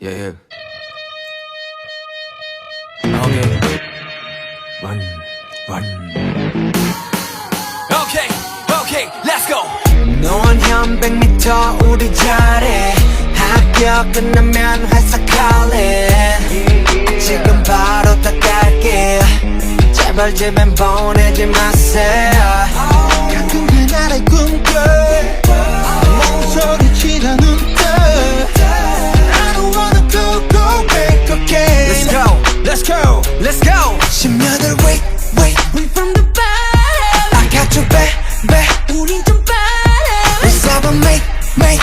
Yeah. Okay. Run. Okay, let's go. 너원 현 100m 우리 잘해. 학교 끝나면 회사 갈래. 지금 바로 다 갈게. 제발 집엔 보내지 마세요. 같은 그날의 꿈꿔 멍소리치라는 듯. I don't wanna go back again. Let's go. 10년을 wait from the bottom. I got you back. 우린 좀 빠름. Let's have a make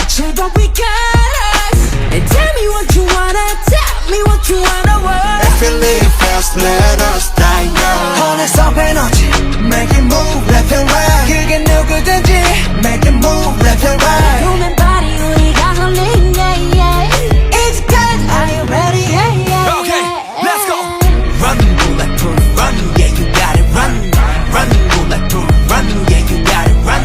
제발 we got us. And tell me what you wanna want. If you live fast, let us die young. 혼에서 에너지 make it move left and right. 그게 누구든지 make it move left and right. 보면 party 우리가 설레 yeah. It's good, are you ready? Yeah. Okay, let's go. Run, bulletproof, run, yeah, you got it. Run, bulletproof, run, yeah, you got it. Run,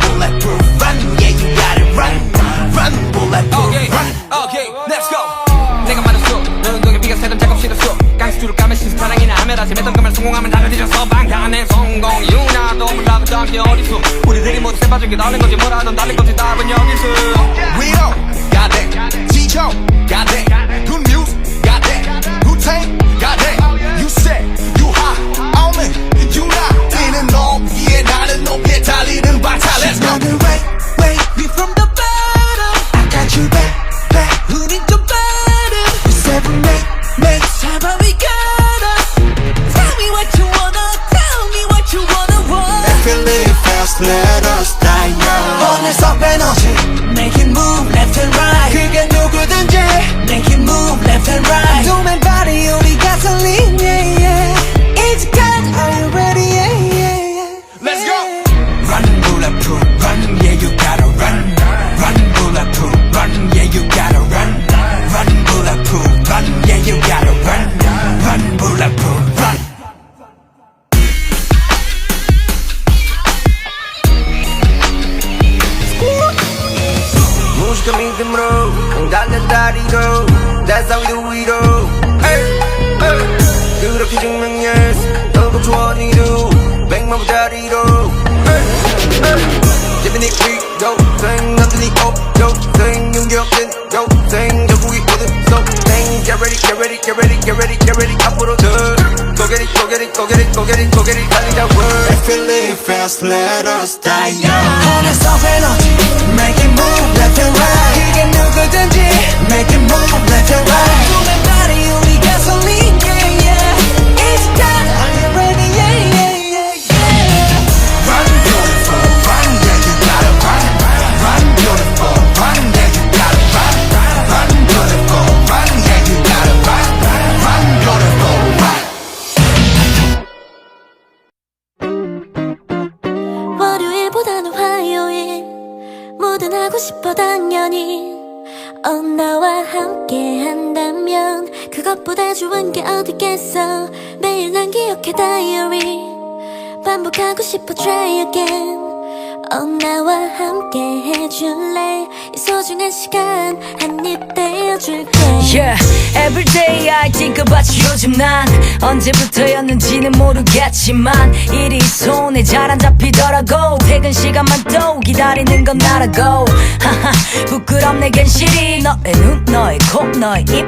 bulletproof, run, yeah, you got it. Run, bulletproof, run. Okay, let's go. 내가 말했어, 너는 너의 비가 새던 작업 싫었어. 깡스줄을 까면 신사랑이나 하면 다시 맺던 그말 성공하면 다들 뒤져서 방향의 성공 유나도 몰라도 당시 어디서 우리들이 모두 새빠지게 달린 거지 뭐라던 달린 거지 답은 여기서. We don't got that. 지쳐 got that. Good news got that. Good tank got that. You set you high on me you not 뛰는 높이에 나는 높이에 달리는 박차. Let's go. wait me from the bottom. I got you back. 우린 좀 빠름. You said make 제발 we got us. Tell me what you wanna want. If you live fast, let us die young. 혼에서 에너지 make it move left and right. 그게 누구든지 make it move left and right. 도맨 party 우리가 설린 yeah. It's good, are you ready? Yeah. Let's go. Run, bulletproof, run, yeah, you gotta run. Run, bulletproof, run, yeah, you gotta run. Run, bulletproof, run, yeah, you gotta run. Run, bulletproof, run. 무식한 믿음으로 달려 다리로 That's how we do it all. 그렇게 증명해 너도 좋아 니도 100만 부자리로 Giving it free 도생 남들이 도생 윤경진 도생 전국이 모든 소생 Get ready 앞으로 Go get it 달리자 word. If you live fast let us die young. 혼에서 에너지 make it move left and right. 그게 누구든지 make it move left and right. 도맨 party 우리가 설린 yeah. It's done, are you ready? Yeah. Run, beautiful, run, yeah, you gotta run. Run, beautiful, run, yeah, you gotta run. Run, beautiful, run, yeah, you gotta run. Run, beautiful, run. 월요일보다는 화요일 뭐든 하고 싶어 당연히 나와 함께 한다면 그것보다 좋은 게 어디겠어. 매일 난 기억해 다이어리 반복하고 싶어 try again. 나와 함께 해줄래. 이 소중한 시간 한입 떼어줄게. Yeah, everyday I think about you. 요즘 난 언제부터였는지는 모르겠지만 일이 손에 잘 안 잡히더라고. 퇴근 시간만 또 기다리는 건 나라고. 하하, 부끄럽네 괜시리. 너의 눈, 너의 코, 너의 입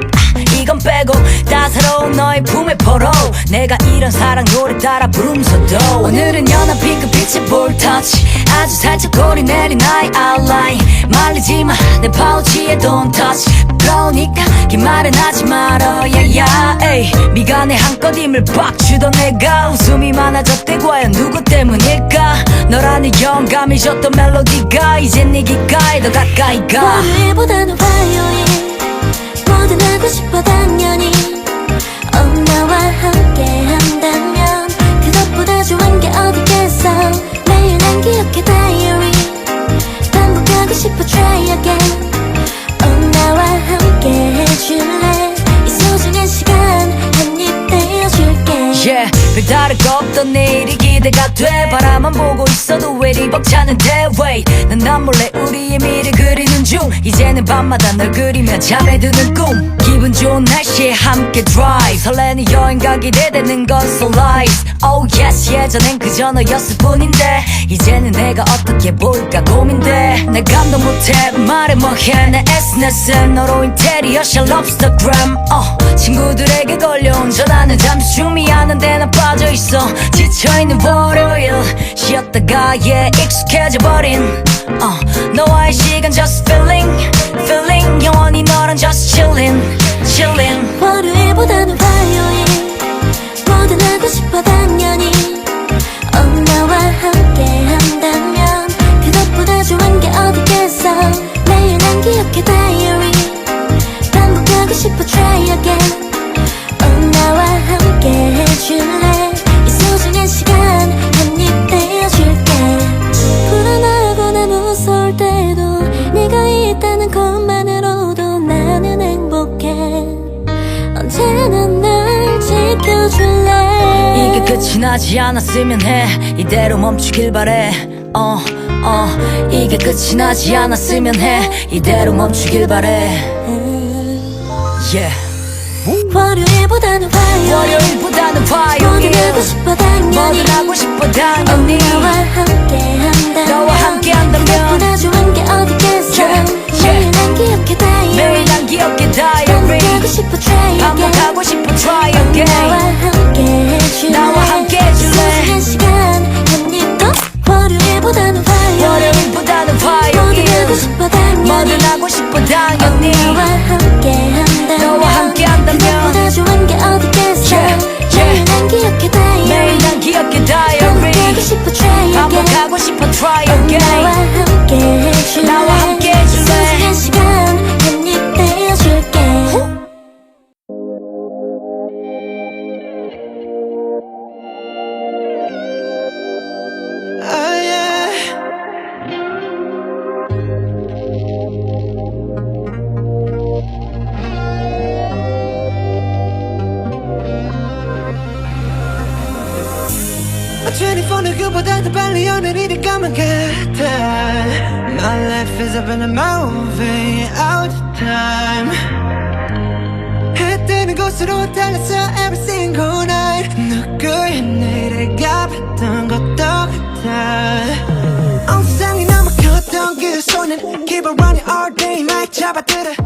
이건 빼고 따사로운 너의 품에 포로 내가 이런 사랑 노래 따라 부르면서도 오늘은 연한 핑크빛의 볼 터치 아주 살짝 고리 내린 나의 outline 말리지마 내 파우치에 don't touch 그러니까 긴 말은 하지 말어 야야 에이 미간에 한껏 힘을 빡 주던 내가 웃음이 많아졌대 과연 누구 때문일까 너라는 영감이 줬던 멜로디가 이젠 네 귓가에 더 가까이 가 월요일보다는 화요일 뭐든 하고 싶어 당연히 나와 함께 한다면 그것보다 좋은 게 어디겠어. 매일 난 기억해 다이어리 반복하고 싶어 try again. 나와 함께 해줄래. 이 소중한 시간 한입 떼어줄게. Yeah, 별다를 거 없던 내일이 기대가 돼 바라만 보고 있어도 왜 이리 벅차는데 Wait 난 남몰래 우리의 미래 그리는 중 이제는 밤마다 널 그리며 잠에 드는 꿈 기분 좋은 날씨에 함께 drive 설레는 여행 가기 대되는 건 so lies Oh yes 예전엔 그저 너였을 뿐인데 이제는 내가 어떻게 보일까 고민돼 날 감동 못해 말해 뭐해 내 SNS엔 너로 인테리어 샵 럽스터그램 친구들에게 걸려온 전화는 잠시 중 미안한데 난 빠져있어 지쳐있는 월요일 쉬었다가 익숙해져버린 너와의 시간 just feeling 영원히 너랑 just chilling 월요일보다는 화요일 뭐든 하고 싶어 당연히 나와 함께 한다면 그것보다 좋은 게 어디겠어 매일 난 기억해 다이어리 반복하고 싶어 try again 나와 함께 해줄래 이 소중한 시간 한입 떼어줄게 불안하거나 무서울 때도 네가 있다는 것만으로도 나는 행복해 언제나 날 지켜줄래 이게 끝이 나지 않았으면 해 이대로 멈추길 바래 이게 끝이 나지 않았으면 해 이대로 멈추길 바래 yeah. 월요일보다는 화요일 뭐든 하고 싶어 당연히 너와 함께 한다면 그것보다 좋은 게 어디겠어 매일 난 기억해 다이어리 반복하고 싶어 try again 나와 함께 해줄래 소중한 시간 한입 더 월요일보다는 화요일 뭐든 하고 싶어 당연히 너와 함께 한다면 그것보다 좋은 게 어디겠어 매일 난 기억해 다이어리 반복하고 싶어 try again 나와 함께 해줄래 소중한 시간 한입 떼어줄게 누구보다 더 빨리 오늘이 가면 같아 My life is up in a movie out of time 해 뜨는 곳으로 달렸어 every single night 누구의 내일가 봤던 것도 같아 온 세상이 너무 컸던 그 손은 Keep on running all day night 잡아들어